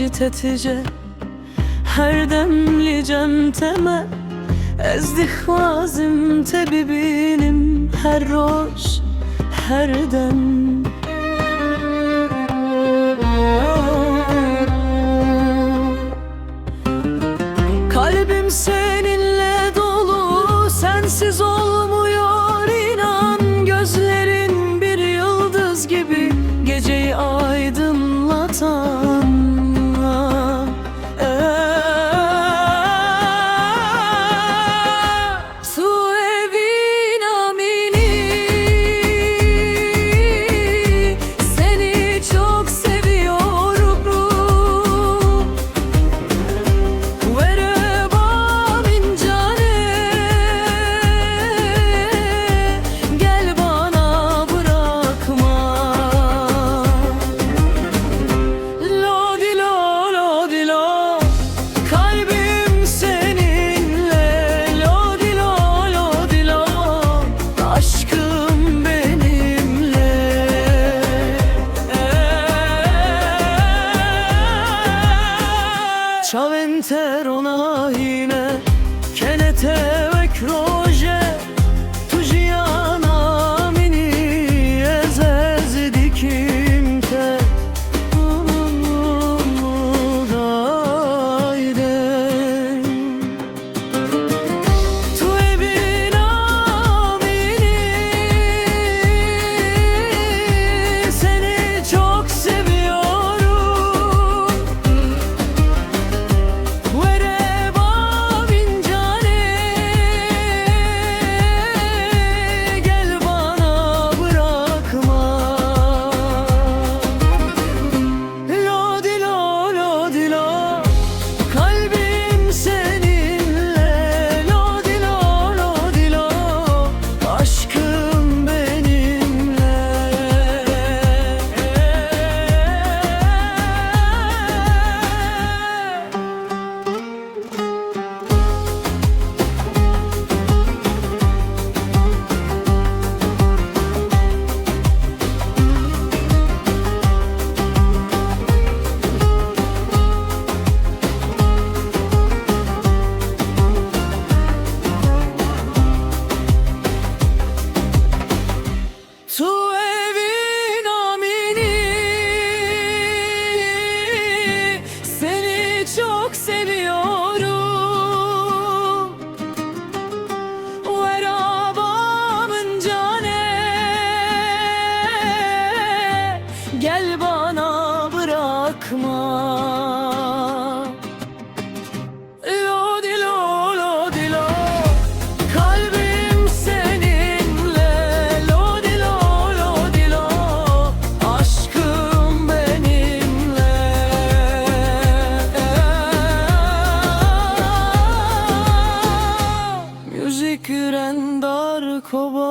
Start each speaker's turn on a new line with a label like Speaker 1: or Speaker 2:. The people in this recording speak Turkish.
Speaker 1: تتجه هر دملی جمتمه از دخوازم تببینم هر روز her dem. Kalbim seninle dolu, sensiz olmuyor inan. Gözlerin bir yıldız gibi geceyi aydınlatan. Ciao intero nahine kenete ve kroje tujiyana mini ezez dikimte dayde tu evina mini seni çok seviyorum. Tu evin amini seni çok seviyorum. Verabamın cane gel bana bırakma. Küren dar kova